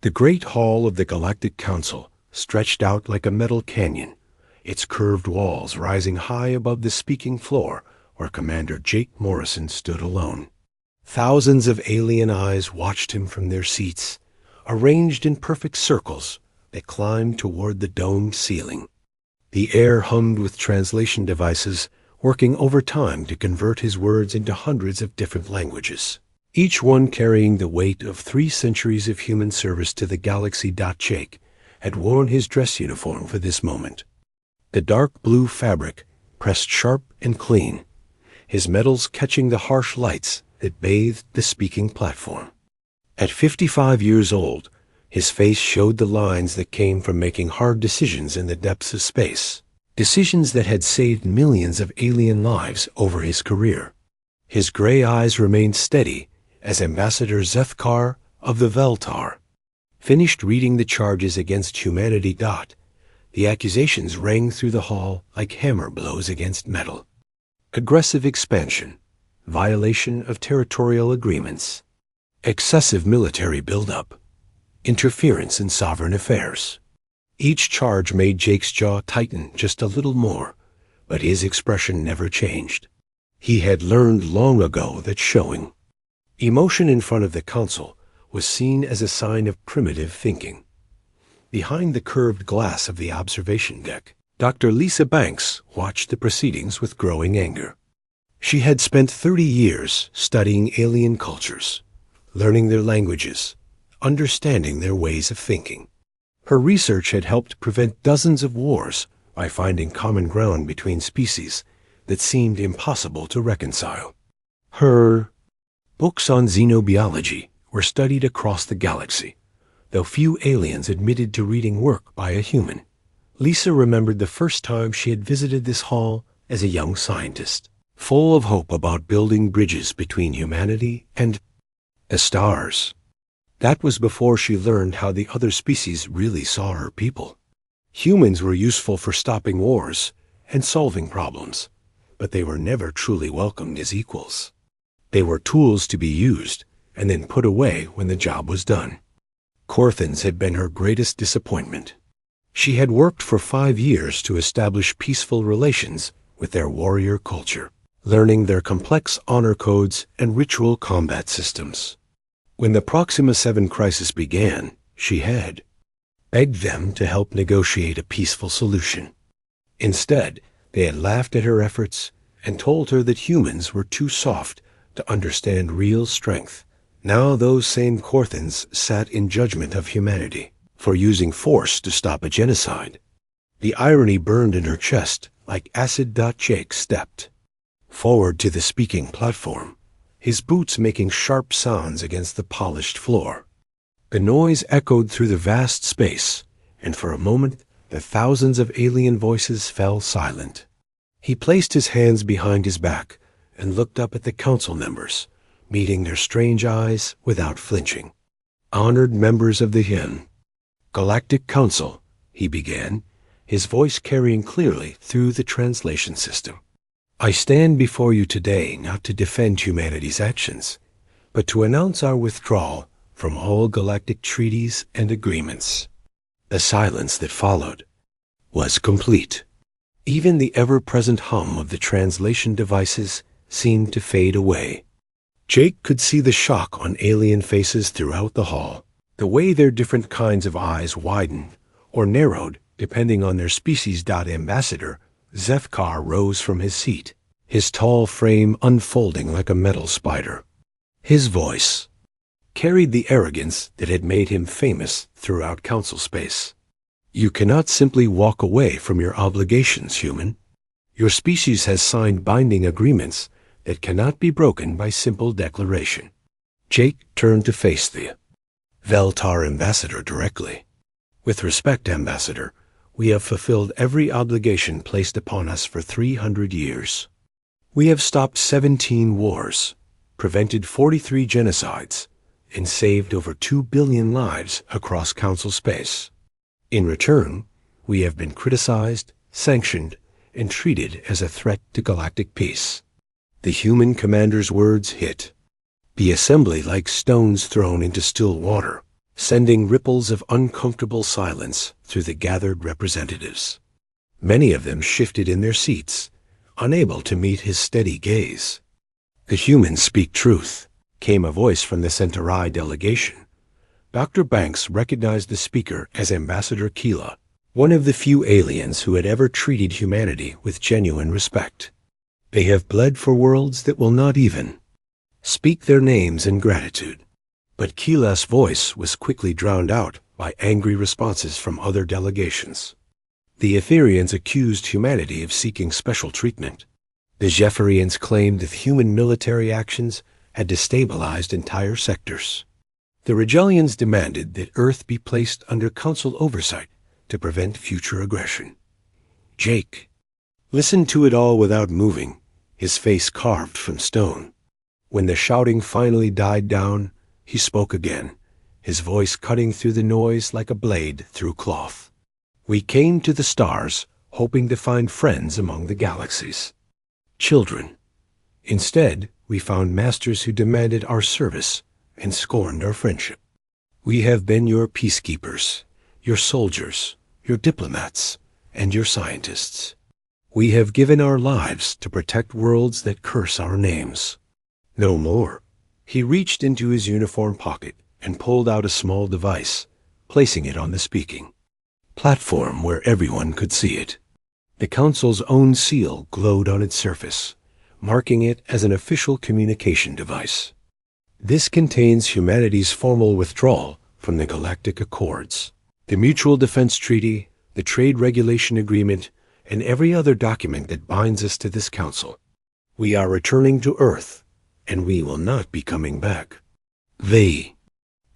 The great hall of the Galactic Council stretched out like a metal canyon, its curved walls rising high above the speaking floor where Commander Jake Morrison stood alone. Thousands of alien eyes watched him from their seats, arranged in perfect circles that climbed toward the domed ceiling. The air hummed with translation devices working overtime to convert his words into hundreds of different languages, each one carrying the weight of 3 centuries of human service to the galaxy. Jake had worn his dress uniform for this moment. The dark blue fabric pressed sharp and clean, his metals catching the harsh lights that bathed the speaking platform. At 55 years old, his face showed the lines that came from making hard decisions in the depths of space, decisions that had saved millions of alien lives over his career. His gray eyes remained steady as Ambassador Zethkar of the Veltar finished reading the charges against humanity. The accusations rang through the hall like hammer blows against metal. Aggressive expansion, violation of territorial agreements, excessive military buildup, interference in sovereign affairs. Each charge made Jake's jaw tighten just a little more, but his expression never changed. He had learned long ago that showing emotion in front of the council was seen as a sign of primitive thinking. Behind the curved glass of the observation deck, Dr. Lisa Banks watched the proceedings with growing anger. She had spent 30 years studying alien cultures, learning their languages, understanding their ways of thinking. Her research had helped prevent dozens of wars by finding common ground between species that seemed impossible to reconcile. Her books on xenobiology were studied across the galaxy, though few aliens admitted to reading work by a human. Lisa remembered the first time she had visited this hall as a young scientist, full of hope about building bridges between humanity and the stars. That was before she learned how the other species really saw her people. Humans were useful for stopping wars and solving problems, but they were never truly welcomed as equals. They were tools to be used and then put away when the job was done. Corthans had been her greatest disappointment. She had worked for 5 years to establish peaceful relations with their warrior culture, learning their complex honor codes and ritual combat systems. When the Proxima 7 crisis began, she had begged them to help negotiate a peaceful solution. Instead, they had laughed at her efforts and told her that humans were too soft to understand real strength. Now those same Corthans sat in judgment of humanity for using force to stop a genocide. The irony burned in her chest like acid. Jake stepped forward to the speaking platform, his boots making sharp sounds against the polished floor. The noise echoed through the vast space, and for a moment the thousands of alien voices fell silent. He placed his hands behind his back and looked up at the council members, meeting their strange eyes without flinching. Honored members of the Galactic Council, he began, his voice carrying clearly through the translation system. I stand before you today not to defend humanity's actions, but to announce our withdrawal from all galactic treaties and agreements. The silence that followed was complete. Even the ever-present hum of the translation devices seemed to fade away. Jake could see the shock on alien faces throughout the hall, the way their different kinds of eyes widened or narrowed depending on their species. Ambassador Zethkar rose from his seat, his tall frame unfolding like a metal spider. His voice carried the arrogance that had made him famous throughout council space. You cannot simply walk away from your obligations, human. Your species has signed binding agreements that cannot be broken by simple declaration. Jake turned to face the Veltar ambassador directly. With respect, Ambassador, we have fulfilled every obligation placed upon us for 300 years. We have stopped 17 wars, prevented 43 genocides, and saved over 2 billion lives across council space. In return, we have been criticized, sanctioned, and treated as a threat to galactic peace. The human commander's words hit the assembly like stones thrown into still water. sending ripples of uncomfortable silence through the gathered representatives. Many of them shifted in their seats, unable to meet his steady gaze. "The humans speak truth," came a voice from the Centauri delegation. Dr. Banks recognized the speaker as Ambassador Keela, one of the few aliens who had ever treated humanity with genuine respect. "They have bled for worlds that will not even speak their names in gratitude." But Keela's voice was quickly drowned out by angry responses from other delegations. The Etherians accused humanity of seeking special treatment. The Zephyrians claimed that human military actions had destabilized entire sectors. The Regellians demanded that Earth be placed under Council oversight to prevent future aggression. Jake listened to it all without moving, his face carved from stone. When the shouting finally died down, he spoke again, his voice cutting through the noise like a blade through cloth. "We came to the stars, hoping to find friends among the galaxies. Children. Instead, we found masters who demanded our service and scorned our friendship. We have been your peacekeepers, your soldiers, your diplomats, and your scientists. We have given our lives to protect worlds that curse our names. No more." He reached into his uniform pocket and pulled out a small device, placing it on the speaking platform where everyone could see it. The Council's own seal glowed on its surface, marking it as an official communication device. "This contains humanity's formal withdrawal from the Galactic Accords, the Mutual Defense Treaty, the Trade Regulation Agreement, and every other document that binds us to this Council. We are returning to Earth, and we will not be coming back." The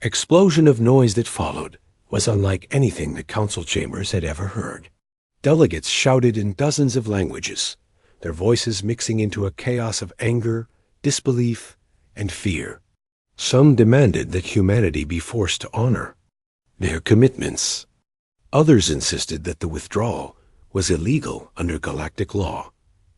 explosion of noise that followed was unlike anything the Council chambers had ever heard. Delegates shouted in dozens of languages, their voices mixing into a chaos of anger, disbelief, and fear. Some demanded that humanity be forced to honor their commitments. Others insisted that the withdrawal was illegal under galactic law.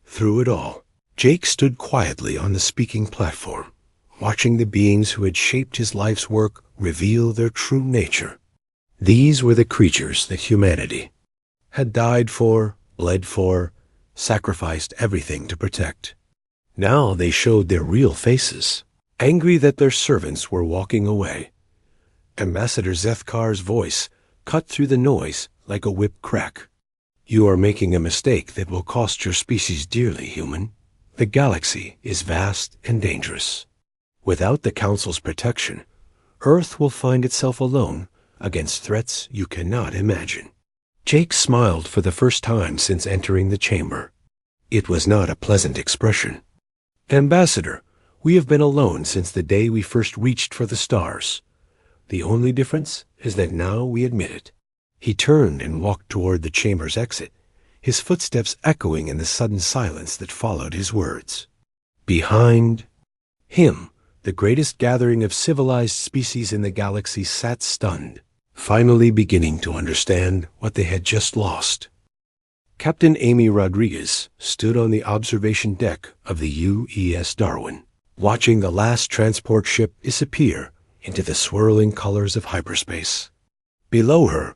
Through it all, Jake stood quietly on the speaking platform, watching the beings who had shaped his life's work reveal their true nature. These were the creatures that humanity had died for, bled for, sacrificed everything to protect. Now they showed their real faces, angry that their servants were walking away. Ambassador Zethkar's voice cut through the noise like a whip crack. "You are making a mistake that will cost your species dearly, human. The galaxy is vast and dangerous. Without the Council's protection, Earth will find itself alone against threats you cannot imagine." Jake smiled for the first time since entering the chamber. It was not a pleasant expression. "Ambassador, we have been alone since the day we first reached for the stars. The only difference is that now we admit it." He turned and walked toward the chamber's exit, his footsteps echoing in the sudden silence that followed his words. Behind him, the greatest gathering of civilized species in the galaxy sat stunned, finally beginning to understand what they had just lost. Captain Amy Rodriguez stood on the observation deck of the UES Darwin, watching the last transport ship disappear into the swirling colors of hyperspace. Below her,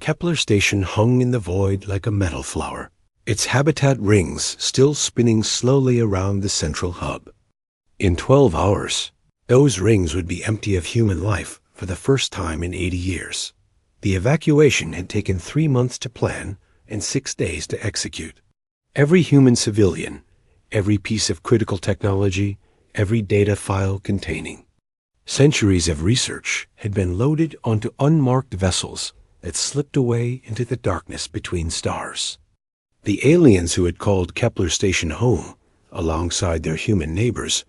Kepler Station hung in the void like a metal flower, its habitat rings still spinning slowly around the central hub. In 12 hours, those rings would be empty of human life for the first time in 80 years. The evacuation had taken 3 months to plan and 6 days to execute. Every human civilian, every piece of critical technology, every data file containing centuries of research had been loaded onto unmarked vessels that slipped away into the darkness between stars. The aliens who had called Kepler Station home, alongside their human neighbors,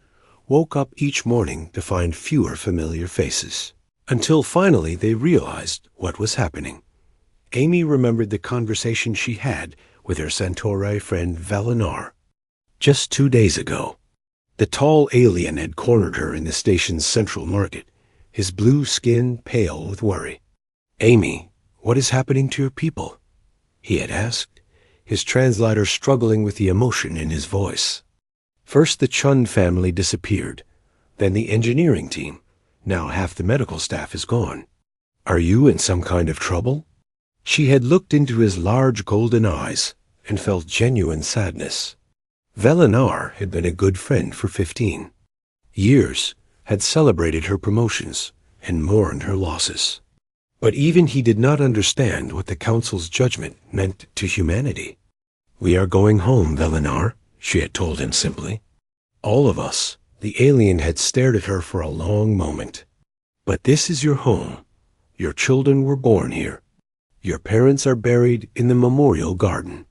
woke up each morning to find fewer familiar faces, until finally they realized what was happening. Amy remembered the conversation she had with her Centauri friend Valinar just 2 days ago. The tall alien had cornered her in the station's central market, his blue skin pale with worry. "Amy, what is happening to your people?" he had asked, his translator struggling with the emotion in his voice. First the Chun family disappeared, then the engineering team. Now half the medical staff is gone. Are you in some kind of trouble? She had looked into his large golden eyes and felt genuine sadness. Velinar had been a good friend for 15 years, had celebrated her promotions, and mourned her losses. But even he did not understand what the Council's judgment meant to humanity. "We are going home, Velinar," she had told him simply. All of us. The alien had stared at her for a long moment. "But this is your home. Your children were born here. Your parents are buried in the memorial garden."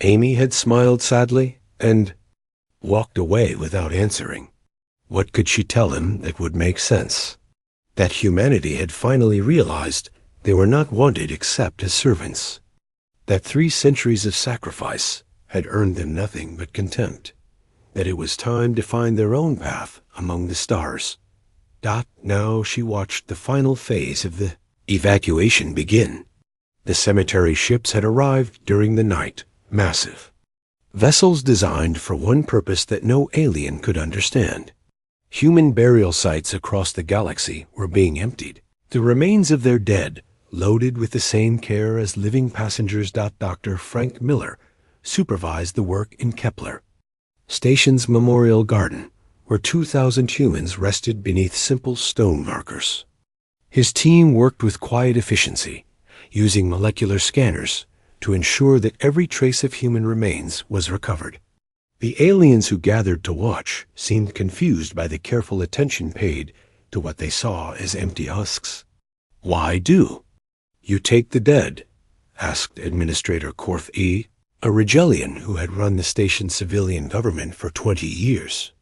Amy had smiled sadly and walked away without answering. What could she tell him that would make sense? That humanity had finally realized they were not wanted except as servants. That 3 centuries of sacrifice had earned them nothing but contempt. That it was time to find their own path among the stars. Now she watched the final phase of the evacuation begin. The cemetery ships had arrived during the night, massive. Vessels designed for one purpose that no alien could understand. Human burial sites across the galaxy were being emptied. The remains of their dead, loaded with the same care as living passengers. Dr. Frank Miller supervised the work in Kepler, Station's memorial garden, where 2,000 humans rested beneath simple stone markers. His team worked with quiet efficiency, using molecular scanners to ensure that every trace of human remains was recovered. The aliens who gathered to watch seemed confused by the careful attention paid to what they saw as empty husks. "Why do you take the dead?" asked Administrator Korth E., a Rigelian who had run the station's civilian government for 20 years.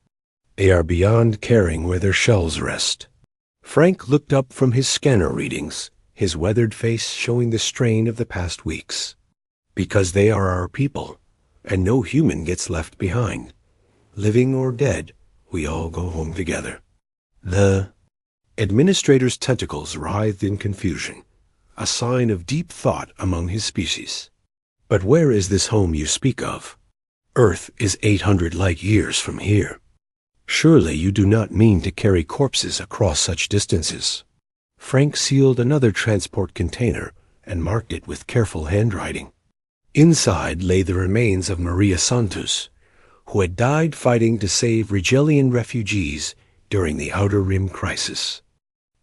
"They are beyond caring where their shells rest." Frank looked up from his scanner readings, his weathered face showing the strain of the past weeks. "Because they are our people, and no human gets left behind. Living or dead, we all go home together." The administrator's tentacles writhed in confusion, a sign of deep thought among his species. "But where is this home you speak of? Earth is 800 light years from here. Surely you do not mean to carry corpses across such distances." Frank sealed another transport container and marked it with careful handwriting. Inside lay the remains of Maria Santos, who had died fighting to save Rigelian refugees during the Outer Rim crisis.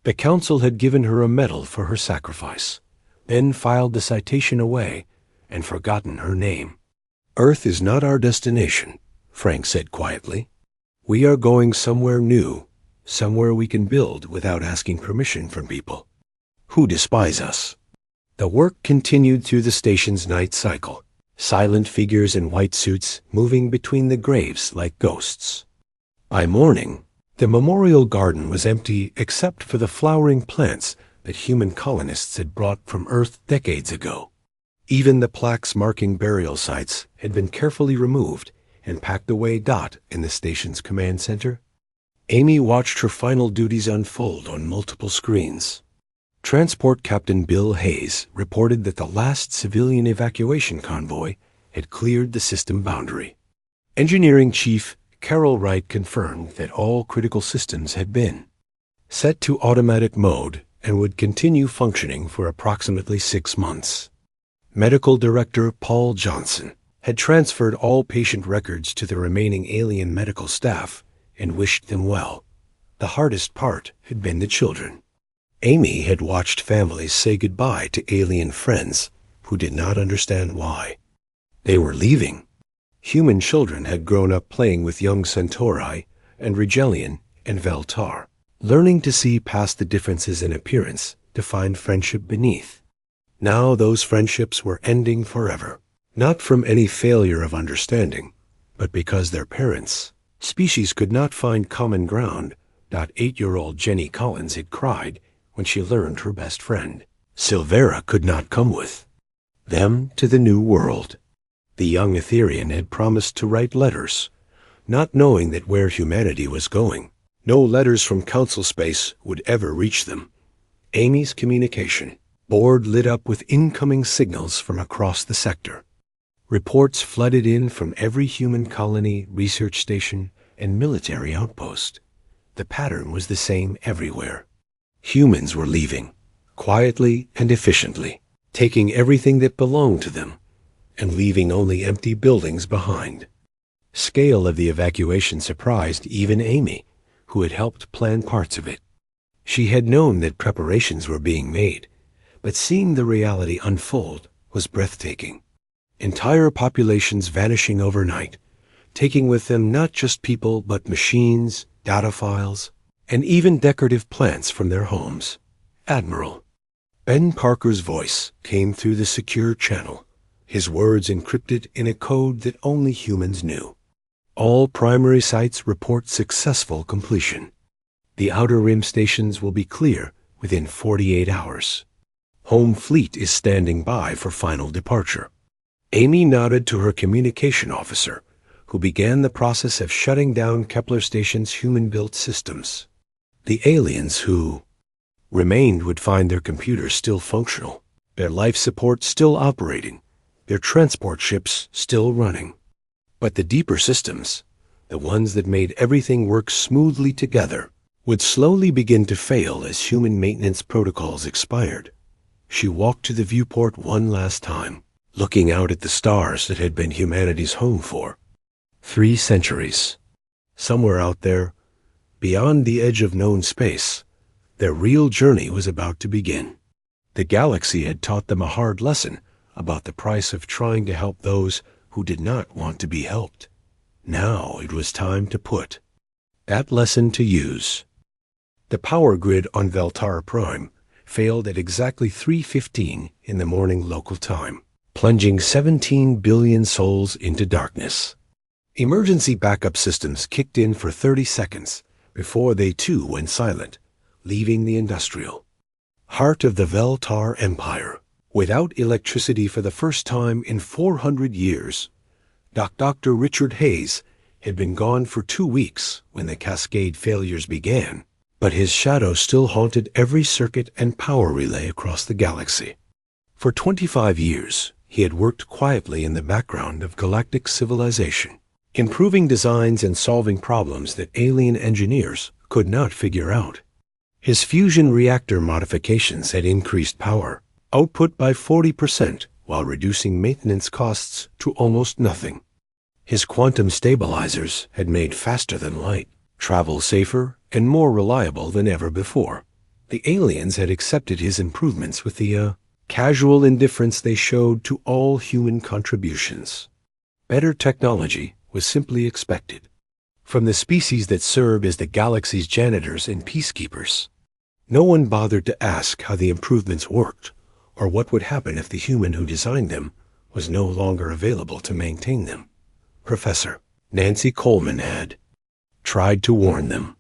The Council had given her a medal for her sacrifice, then filed the citation away and forgotten her name. "Earth is not our destination," Frank said quietly. "We are going somewhere new, somewhere we can build without asking permission from people who despise us." The work continued through the station's night cycle, silent figures in white suits moving between the graves like ghosts. By morning, the memorial garden was empty except for the flowering plants that human colonists had brought from Earth decades ago. Even the plaques marking burial sites had been carefully removed and packed away. In the station's command center, Amy watched her final duties unfold on multiple screens. Transport Captain Bill Hayes reported that the last civilian evacuation convoy had cleared the system boundary. Engineering Chief Carol Wright confirmed that all critical systems had been set to automatic mode and would continue functioning for approximately 6 months. Medical Director Paul Johnson had transferred all patient records to the remaining alien medical staff and wished them well. The hardest part had been the children. Amy had watched families say goodbye to alien friends who did not understand why. They were leaving. Human children had grown up playing with young Centauri and Rigelian and Veltar, learning to see past the differences in appearance to find friendship beneath. Now those friendships were ending forever, not from any failure of understanding, but because their parents' species could not find common ground. 8-year-old Jenny Collins had cried when she learned her best friend, Silvera, could not come with them to the new world. The young Etherian had promised to write letters, not knowing that where humanity was going, no letters from Council space would ever reach them. Amy's communication board lit up with incoming signals from across the sector. Reports flooded in from every human colony, research station, and military outpost. The pattern was the same everywhere. Humans were leaving, quietly and efficiently, taking everything that belonged to them and leaving only empty buildings behind. Scale of the evacuation surprised even Amy, who had helped plan parts of it. She had known that preparations were being made, but seeing the reality unfold was breathtaking. Entire populations vanishing overnight, taking with them not just people but machines, data files, and even decorative plants from their homes. Admiral. Ben Parker's voice came through the secure channel, his words encrypted in a code that only humans knew. All primary sites report successful completion. The outer rim stations will be clear within 48 hours. Home fleet is standing by for final departure. Amy nodded to her communication officer, who began the process of shutting down Kepler Station's human-built systems. The aliens who remained would find their computers still functional, their life support still operating, their transport ships still running. But the deeper systems, the ones that made everything work smoothly together, would slowly begin to fail as human maintenance protocols expired. She walked to the viewport one last time, looking out at the stars that had been humanity's home for 3 centuries. Somewhere out there, beyond the edge of known space, their real journey was about to begin. The galaxy had taught them a hard lesson about the price of trying to help those who did not want to be helped. Now it was time to put that lesson to use. The power grid on Veltar Prime failed at exactly 3:15 in the morning local time, plunging 17 billion souls into darkness. Emergency backup systems kicked in for 30 seconds before they too went silent, leaving the industrial heart of the Veltar Empire without electricity for the first time in 400 years. Dr. Richard Hayes had been gone for 2 weeks when the cascade failures began, but his shadow still haunted every circuit and power relay across the galaxy. For 25 years, he had worked quietly in the background of galactic civilization, improving designs and solving problems that alien engineers could not figure out. His fusion reactor modifications had increased power output by 40% while reducing maintenance costs to almost nothing. His quantum stabilizers had made faster than light, travel safer, and more reliable than ever before. The aliens had accepted his improvements with the casual indifference they showed to all human contributions. Better technology was simply expected from the species that served as the galaxy's janitors and peacekeepers. No one bothered to ask how the improvements worked, or what would happen if the human who designed them was no longer available to maintain them. Professor Nancy Coleman had tried to warn them.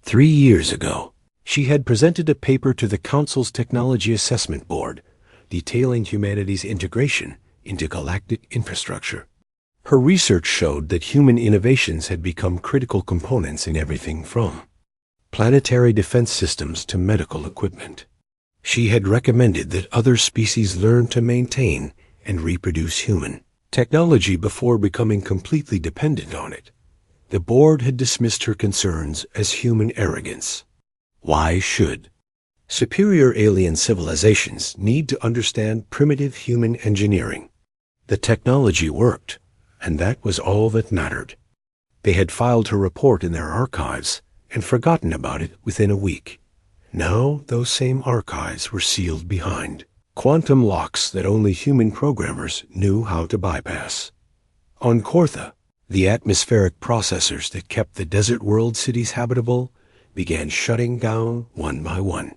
3 years ago, she had presented a paper to the Council's Technology Assessment Board detailing humanity's integration into galactic infrastructure. Her research showed that human innovations had become critical components in everything from planetary defense systems to medical equipment. She had recommended that other species learn to maintain and reproduce human technology before becoming completely dependent on it. The board had dismissed her concerns as human arrogance. Why should superior alien civilizations need to understand primitive human engineering? The technology worked, and that was all that mattered. They had filed her report in their archives and forgotten about it within a week. Now those same archives were sealed behind quantum locks that only human programmers knew how to bypass. On Kortha, the atmospheric processors that kept the desert world cities habitable began shutting down one by one.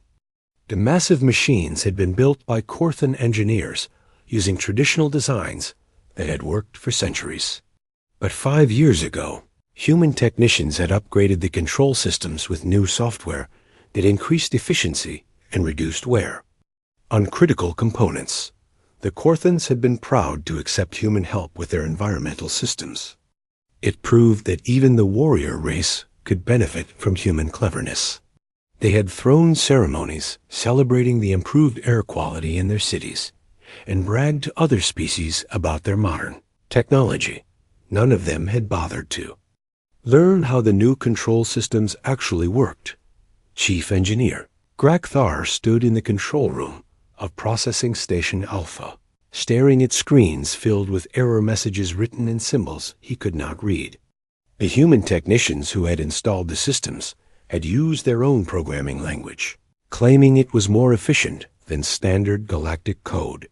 The massive machines had been built by Korthan engineers using traditional designs that had worked for centuries. But 5 years ago, human technicians had upgraded the control systems with new software that increased efficiency and reduced wear. On critical components, the Korthans had been proud to accept human help with their environmental systems. It proved that even the warrior race could benefit from human cleverness. They had throne ceremonies celebrating the improved air quality in their cities and bragged to other species about their modern technology. None of them had bothered to learn how the new control systems actually worked. Chief Engineer Grakthar stood in the control room of Processing Station Alpha, staring at screens filled with error messages written in symbols he could not read. The human technicians who had installed the systems had used their own programming language, claiming it was more efficient than standard galactic code.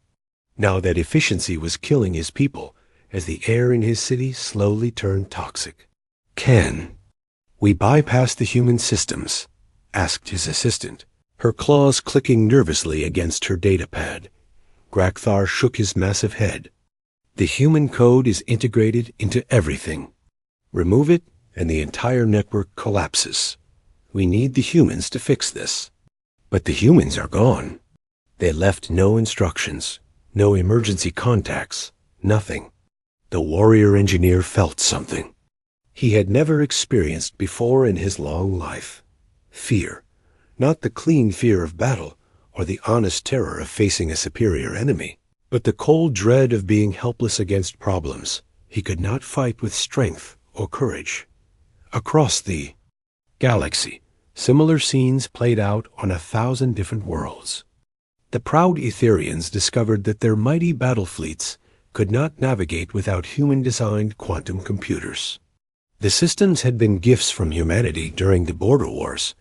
Now that efficiency was killing his people as the air in his city slowly turned toxic. "Can we bypass the human systems?" asked his assistant, her claws clicking nervously against her datapad. Grakthar shook his massive head. "The human code is integrated into everything. Remove it, and the entire network collapses. We need the humans to fix this." "But the humans are gone." "They left no instructions, no emergency contacts, nothing." The warrior engineer felt something he had never experienced before in his long life. Fear. Not the clean fear of battle or the honest terror of facing a superior enemy, but the cold dread of being helpless against problems he could not fight with strength or courage. Across the galaxy, similar scenes played out on 1,000 different worlds. The proud Etherians discovered that their mighty battle fleets could not navigate without human-designed quantum computers. The systems had been gifts from humanity during the border wars,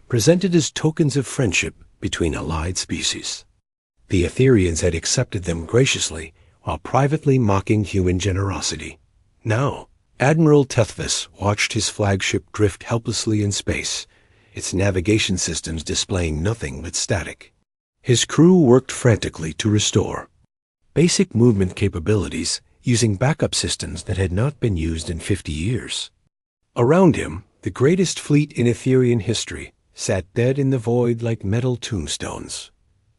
presented as tokens of friendship between allied species. The Etherians had accepted them graciously while privately mocking human generosity. Now, Admiral Tethvis watched his flagship drift helplessly in space, its navigation systems displaying nothing but static. His crew worked frantically to restore basic movement capabilities using backup systems that had not been used in 50 years. Around him, the greatest fleet in Etherian history sat dead in the void like metal tombstones.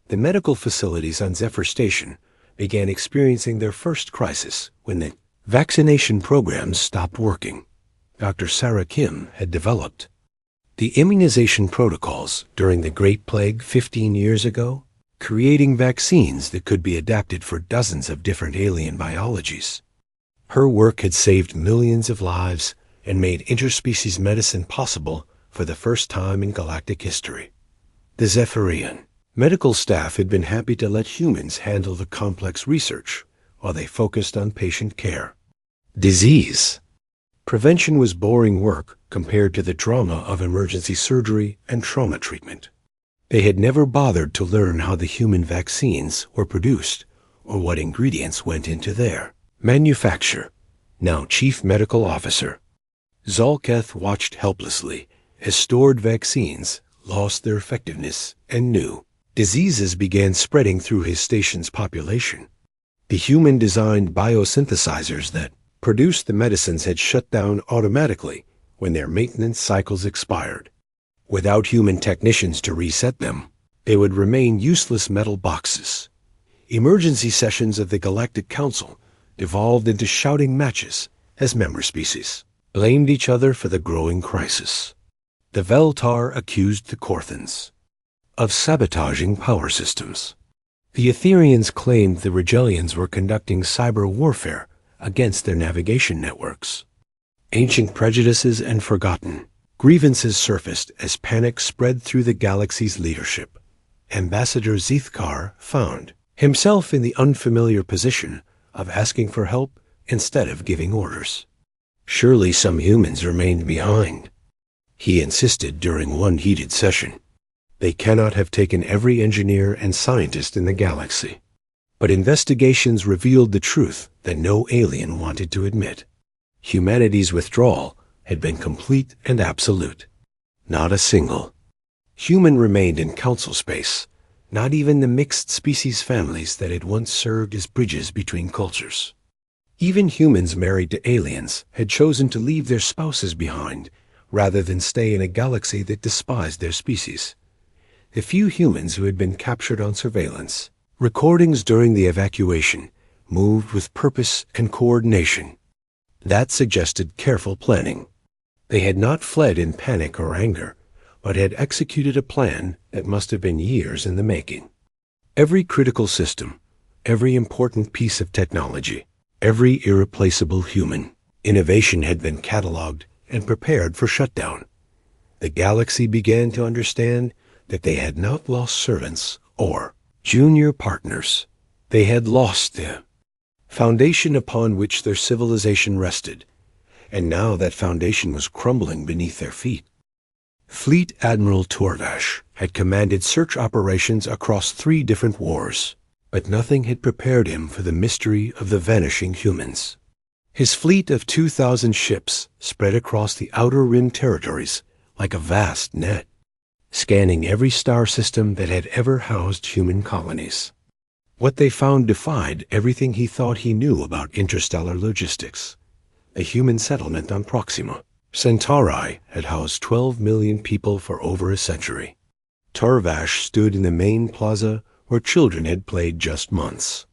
The medical facilities on Zephyr Station began experiencing their first crisis when the vaccination programs stopped working. Dr. Sarah Kim had developed the immunization protocols during the Great Plague 15 years ago, creating vaccines that could be adapted for dozens of different alien biologies. Her work had saved millions of lives and made interspecies medicine possible for the first time in galactic history. The Zephyrian medical staff had been happy to let humans handle the complex research while they focused on patient care. Disease prevention was boring work compared to the drama of emergency surgery and trauma treatment. They had never bothered to learn how the human vaccines were produced or what ingredients went into their manufacture. Now Chief Medical Officer Zalketh watched helplessly as stored vaccines lost their effectiveness and new diseases began spreading through his station's population. The human-designed biosynthesizers that produced the medicines had shut down automatically when their maintenance cycles expired. Without human technicians to reset them, they would remain useless metal boxes. Emergency sessions of the Galactic Council devolved into shouting matches as member species blamed each other for the growing crisis. The Veltar accused the Korthans of sabotaging power systems. The Etherians claimed the Regellians were conducting cyber warfare against their navigation networks. Ancient prejudices and forgotten grievances surfaced as panic spread through the galaxy's leadership. Ambassador Zethkar found himself in the unfamiliar position of asking for help instead of giving orders. Surely some humans remained behind, he insisted during one heated session. They cannot have taken every engineer and scientist in the galaxy. But investigations revealed the truth that no alien wanted to admit. Humanity's withdrawal had been complete and absolute. Not a single human remained in council space, not even the mixed species families that had once served as bridges between cultures. Even humans married to aliens had chosen to leave their spouses behind rather than stay in a galaxy that despised their species. The few humans who had been captured on surveillance, recordings during the evacuation, moved with purpose and coordination. That suggested careful planning. They had not fled in panic or anger, but had executed a plan that must have been years in the making. Every critical system, every important piece of technology, every irreplaceable human innovation had been cataloged and prepared for shutdown. The galaxy began to understand that they had not lost servants or junior partners. They had lost the foundation upon which their civilization rested, and now that foundation was crumbling beneath their feet. Fleet Admiral Torvash had commanded search operations across 3 different wars, but nothing had prepared him for the mystery of the vanishing humans. His fleet of 2,000 ships spread across the Outer Rim territories like a vast net, scanning every star system that had ever housed human colonies. What they found defied everything he thought he knew about interstellar logistics. A human settlement on Proxima. Centauri had housed 12 million people for over a century. Torvash stood in the main plaza where children had played just months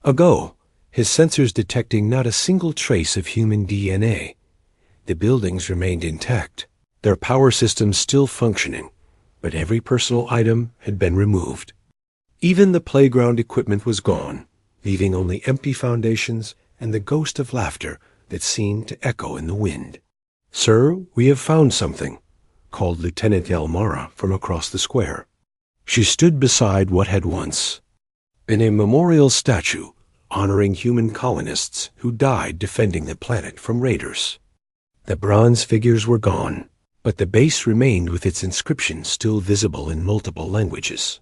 ago, his sensors detecting not a single trace of human DNA. The buildings remained intact, their power systems still functioning, but every personal item had been removed. Even the playground equipment was gone, leaving only empty foundations and the ghost of laughter that seemed to echo in the wind. "Sir, we have found something," called Lieutenant Elmara from across the square. She stood beside what had once been a memorial statue honoring human colonists who died defending the planet from raiders. The bronze figures were gone, but the base remained with its inscription still visible in multiple languages.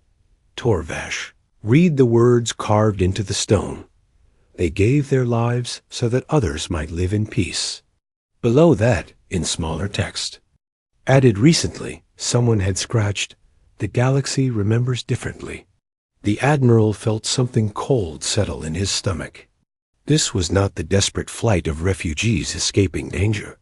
Torvash, read the words carved into the stone. They gave their lives so that others might live in peace. Below that, in smaller text, added recently, someone had scratched, "The galaxy remembers differently." The Admiral felt something cold settle in his stomach. This was not the desperate flight of refugees escaping danger.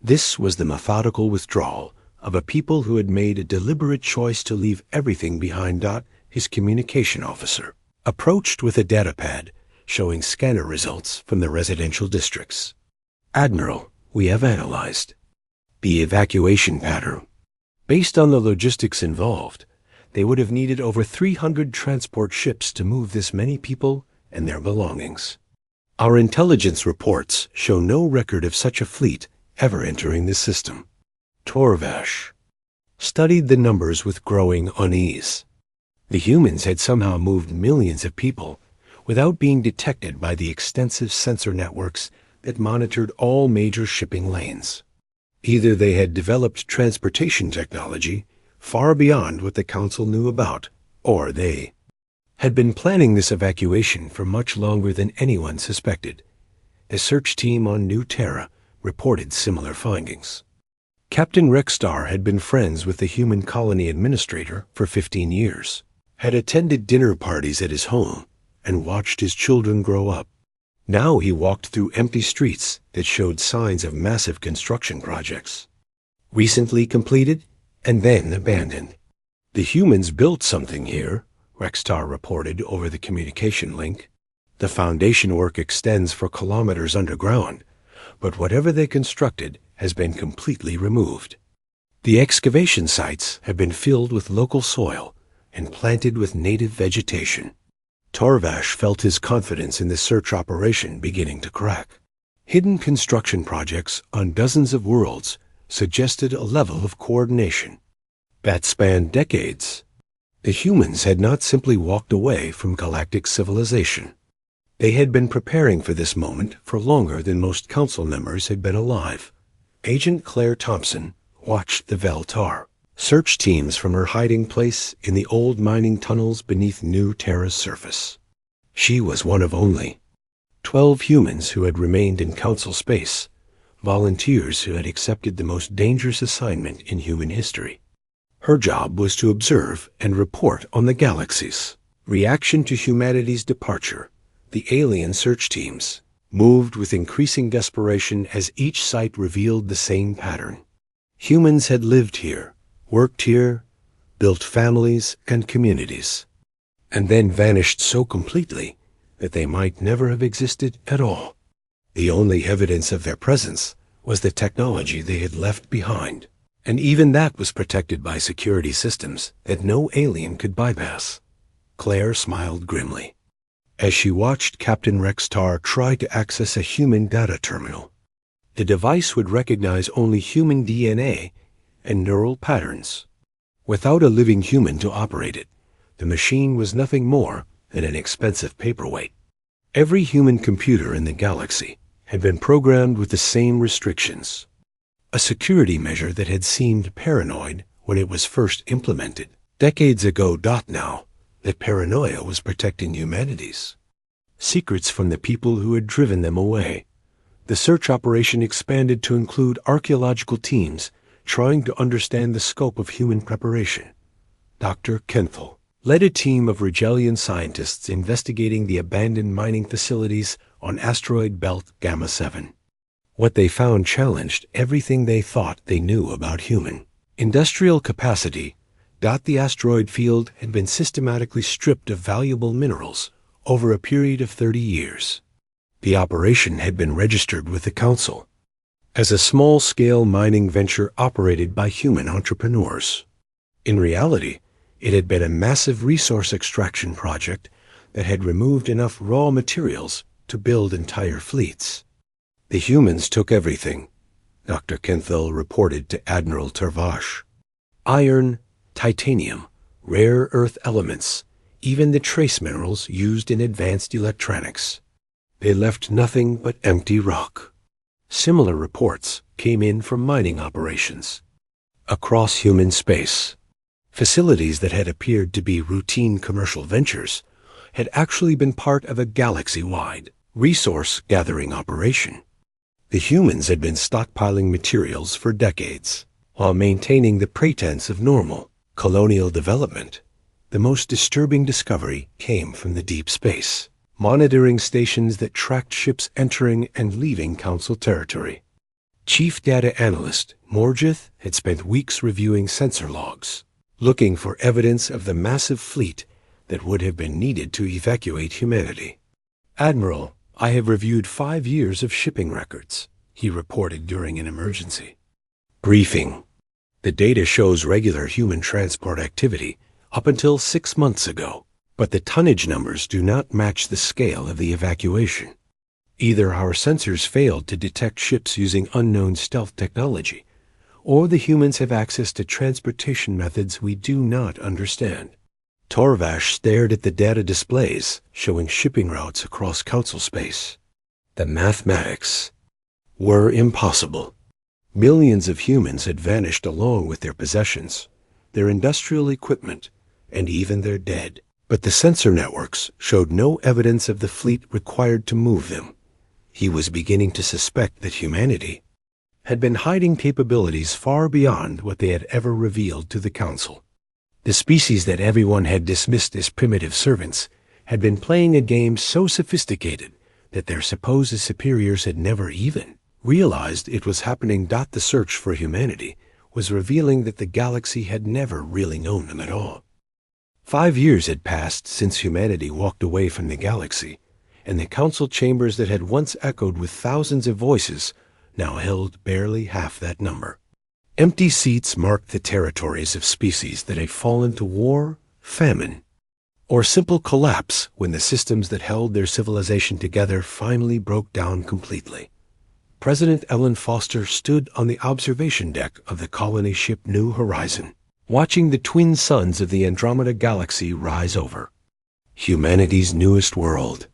This was the methodical withdrawal of a people who had made a deliberate choice to leave everything behind. His communication officer approached with a datapad showing scanner results from the residential districts. "Admiral, we have analyzed the evacuation pattern. Based on the logistics involved, they would have needed over 300 transport ships to move this many people and their belongings. Our intelligence reports show no record of such a fleet ever entering the system." Torvash studied the numbers with growing unease. The humans had somehow moved millions of people without being detected by the extensive sensor networks that monitored all major shipping lanes. Either they had developed transportation technology far beyond what the Council knew about, or they had been planning this evacuation for much longer than anyone suspected. The search team on New Terra reported similar findings. Captain Rexstar had been friends with the human colony administrator for 15 years, had attended dinner parties at his home, and watched his children grow up. Now he walked through empty streets that showed signs of massive construction projects, recently completed and then abandoned. "The humans built something here," Rexstar reported over the communication link. "The foundation work extends for kilometers underground, but whatever they constructed has been completely removed. The excavation sites have been filled with local soil and planted with native vegetation." Torvash felt his confidence in the search operation beginning to crack. Hidden construction projects on dozens of worlds suggested a level of coordination that spanned decades. The humans had not simply walked away from galactic civilization. They had been preparing for this moment for longer than most council members had been alive. Agent Claire Thompson watched the Veltar search teams from her hiding place in the old mining tunnels beneath New Terra's surface. She was one of only 12 humans who had remained in council space, volunteers who had accepted the most dangerous assignment in human history. Her job was to observe and report on the galaxy's reaction to humanity's departure. The alien search teams moved with increasing desperation as each site revealed the same pattern. Humans had lived here, worked here, built families and communities, and then vanished so completely that they might never have existed at all. The only evidence of their presence was the technology they had left behind, and even that was protected by security systems that no alien could bypass. Claire smiled grimly as she watched Captain Rexstar try to access a human data terminal. The device would recognize only human DNA and neural patterns. Without a living human to operate it, the machine was nothing more than an expensive paperweight. Every human computer in the galaxy had been programmed with the same restrictions, a security measure that had seemed paranoid when it was first implemented. Decades ago now, that paranoia was protecting humanity's secrets from the people who had driven them away. The search operation expanded to include archaeological teams trying to understand the scope of human preparation. Dr. Kenthal led a team of Rigelian scientists investigating the abandoned mining facilities on asteroid belt Gamma 7. What they found challenged everything they thought they knew about human industrial capacity. The asteroid field had been systematically stripped of valuable minerals over a period of 30 years. The operation had been registered with the Council as a small-scale mining venture operated by human entrepreneurs. In reality, it had been a massive resource extraction project that had removed enough raw materials to build entire fleets. The humans took everything, Dr. Kenthal reported to Admiral Tervash. Iron, titanium, rare earth elements, even the trace minerals used in advanced electronics. They left nothing but empty rock. Similar reports came in from mining operations across human space. Facilities that had appeared to be routine commercial ventures had actually been part of a galaxy-wide resource-gathering operation. The humans had been stockpiling materials for decades, while maintaining the pretense of normal colonial development. The most disturbing discovery came from the deep space monitoring stations that tracked ships entering and leaving Council territory. Chief Data Analyst Morgith had spent weeks reviewing sensor logs, looking for evidence of the massive fleet that would have been needed to evacuate humanity. "Admiral, I have reviewed 5 years of shipping records," he reported during an emergency briefing. "The data shows regular human transport activity up until 6 months ago, but the tonnage numbers do not match the scale of the evacuation. Either our sensors failed to detect ships using unknown stealth technology, or the humans have access to transportation methods we do not understand." Torvash stared at the data displays showing shipping routes across Council space. The mathematics were impossible. Millions of humans had vanished along with their possessions, their industrial equipment, and even their dead. But the sensor networks showed no evidence of the fleet required to move them. He was beginning to suspect that humanity had been hiding capabilities far beyond what they had ever revealed to the Council. The species that everyone had dismissed as primitive servants had been playing a game so sophisticated that their supposed superiors had never even realized it was happening. The search for humanity was revealing that the galaxy had never really known them at all. 5 years had passed since humanity walked away from the galaxy, and the Council chambers that had once echoed with thousands of voices now held barely half that number. Empty seats marked the territories of species that had fallen to war, famine, or simple collapse when the systems that held their civilization together finally broke down completely. President Ellen Foster stood on the observation deck of the colony ship New Horizon, watching the twin suns of the Andromeda Galaxy rise over humanity's newest world.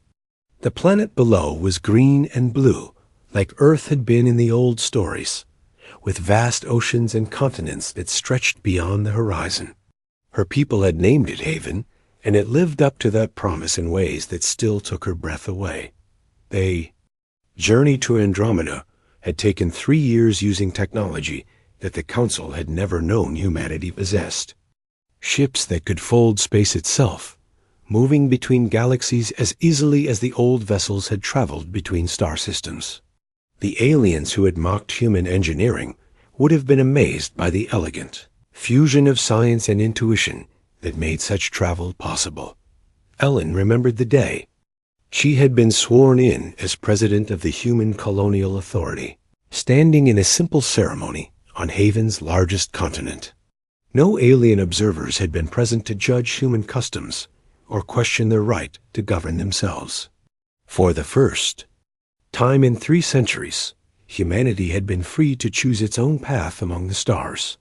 The planet below was green and blue, like Earth had been in the old stories, with vast oceans and continents that stretched beyond the horizon. Her people had named it Haven, and it lived up to that promise in ways that still took her breath away. They journey to Andromeda had taken 3 years using technology that the Council had never known humanity possessed. Ships that could fold space itself, moving between galaxies as easily as the old vessels had traveled between star systems. The aliens who had mocked human engineering would have been amazed by the elegant fusion of science and intuition that made such travel possible. Ellen remembered the day she had been sworn in as president of the Human Colonial Authority, standing in a simple ceremony on Haven's largest continent. No alien observers had been present to judge human customs or question their right to govern themselves. For the first time in 3 centuries, humanity had been free to choose its own path among the stars.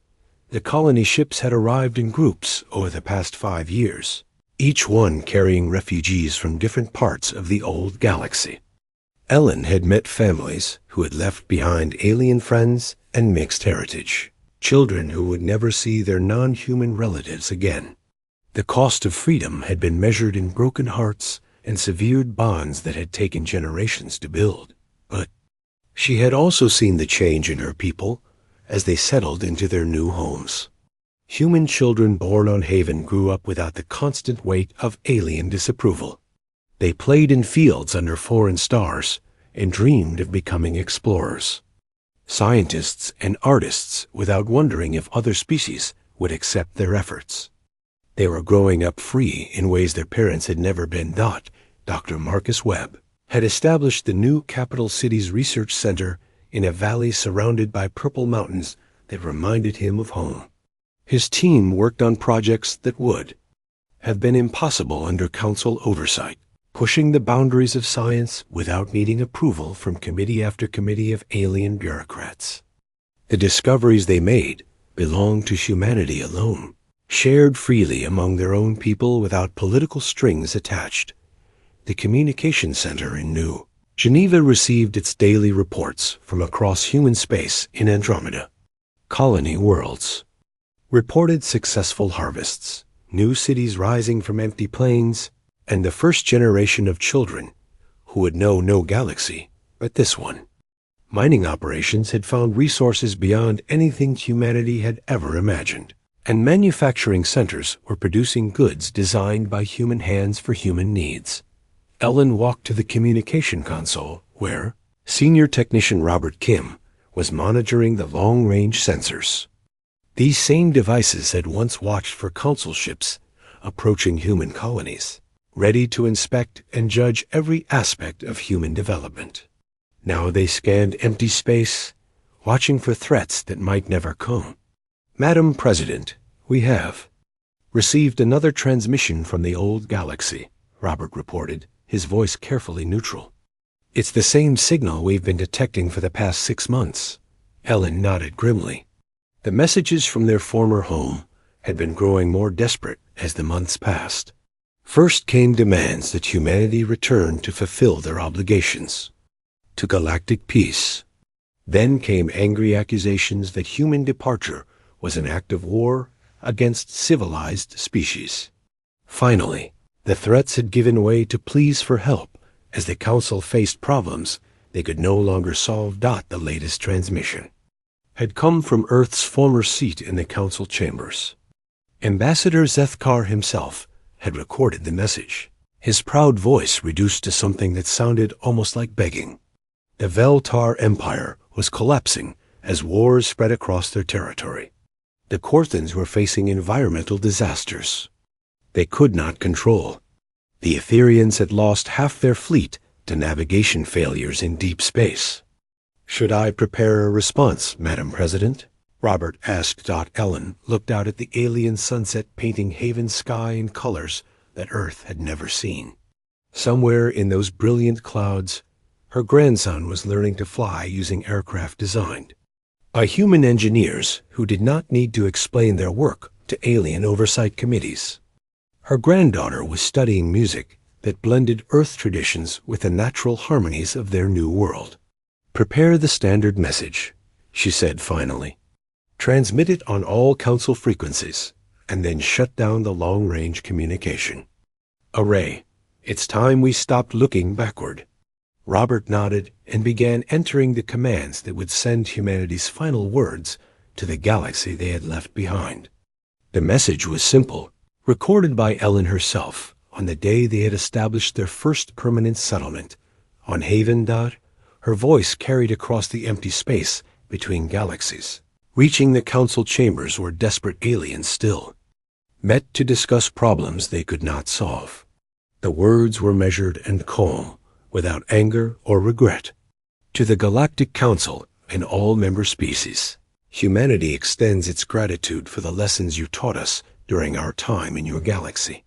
The colony ships had arrived in groups over the past 5 years, each one carrying refugees from different parts of the old galaxy. Ellen had met families who had left behind alien friends and mixed heritage, children who would never see their non-human relatives again. The cost of freedom had been measured in broken hearts and severed bonds that had taken generations to build. But she had also seen the change in her people as they settled into their new homes. Human children born on Haven grew up without the constant weight of alien disapproval. They played in fields under foreign stars and dreamed of becoming explorers, scientists and artists without wondering if other species would accept their efforts. They were growing up free in ways their parents had never been. Dr. Marcus Webb had established the new capital city's research center in a valley surrounded by purple mountains that reminded him of home. His team worked on projects that would have been impossible under council oversight, pushing the boundaries of science without needing approval from committee after committee of alien bureaucrats. The discoveries they made belonged to humanity alone, shared freely among their own people without political strings attached. The Communication Center in New Geneva received its daily reports from across human space in Andromeda. Colony worlds reported successful harvests, new cities rising from empty plains, and the first generation of children who would know no galaxy but this one. Mining operations had found resources beyond anything humanity had ever imagined, and manufacturing centers were producing goods designed by human hands for human needs. Ellen walked to the communication console where Senior Technician Robert Kim was monitoring the long-range sensors. These same devices had once watched for council ships approaching human colonies, ready to inspect and judge every aspect of human development. Now they scanned empty space, watching for threats that might never come. Madam President, we have received another transmission from the old galaxy, Robert reported, his voice carefully neutral. It's the same signal we've been detecting for the past 6 months. Ellen nodded grimly. The messages from their former home had been growing more desperate as the months passed. First came demands that humanity return to fulfill their obligations to galactic peace. Then came angry accusations that human departure was an act of war against civilized species. Finally, the threats had given way to pleas for help as the council faced problems they could no longer solve. The latest transmission had come from Earth's former seat in the council chambers. Ambassador Zethkar himself had recorded the message, his proud voice reduced to something that sounded almost like begging. The Veltar Empire was collapsing as wars spread across their territory. The Korthans were facing environmental disasters they could not control. The Etherians had lost half their fleet to navigation failures in deep space. Should I prepare a response, Madam President? Robert asked. Ellen looked out at the alien sunset painting Haven's sky in colors that Earth had never seen. Somewhere in those brilliant clouds, her grandson was learning to fly using aircraft designed by human engineers who did not need to explain their work to alien oversight committees. Her granddaughter was studying music that blended Earth traditions with the natural harmonies of their new world. Prepare the standard message, she said finally. Transmit it on all council frequencies, and then shut down the long-range communication. Array, it's time we stopped looking backward. Robert nodded and began entering the commands that would send humanity's final words to the galaxy they had left behind. The message was simple, recorded by Ellen herself on the day they had established their first permanent settlement. On Haven. Her voice carried across the empty space between galaxies. Reaching the council chambers were desperate aliens still, met to discuss problems they could not solve. The words were measured and calm, without anger or regret. To the Galactic Council and all member species, humanity extends its gratitude for the lessons you taught us during our time in your galaxy.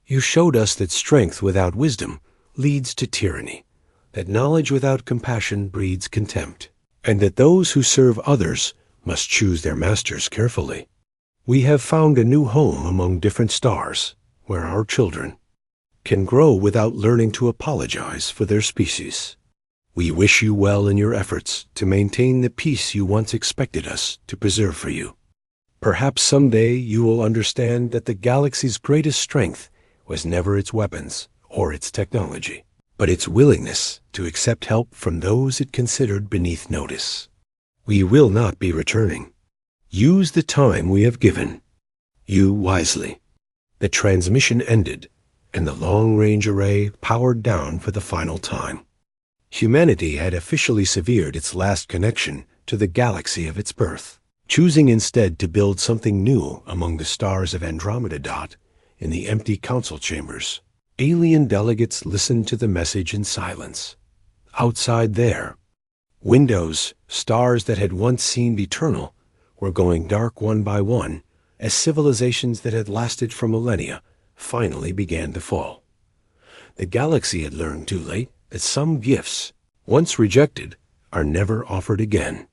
You showed us that strength without wisdom leads to tyranny, that knowledge without compassion breeds contempt, and that those who serve others must choose their masters carefully. We have found a new home among different stars, where our children can grow without learning to apologize for their species. We wish you well in your efforts to maintain the peace you once expected us to preserve for you. Perhaps someday you will understand that the galaxy's greatest strength was never its weapons or its technology, but its willingness to accept help from those it considered beneath notice. We will not be returning. Use the time we have given you wisely. The transmission ended, and the long-range array powered down for the final time. Humanity had officially severed its last connection to the galaxy of its birth, choosing instead to build something new among the stars of Andromeda Dot in the empty council chambers. Alien delegates listened to the message in silence. Outside there, windows, stars that had once seemed eternal, were going dark one by one as civilizations that had lasted for millennia finally began to fall. The galaxy had learned too late that some gifts, once rejected, are never offered again.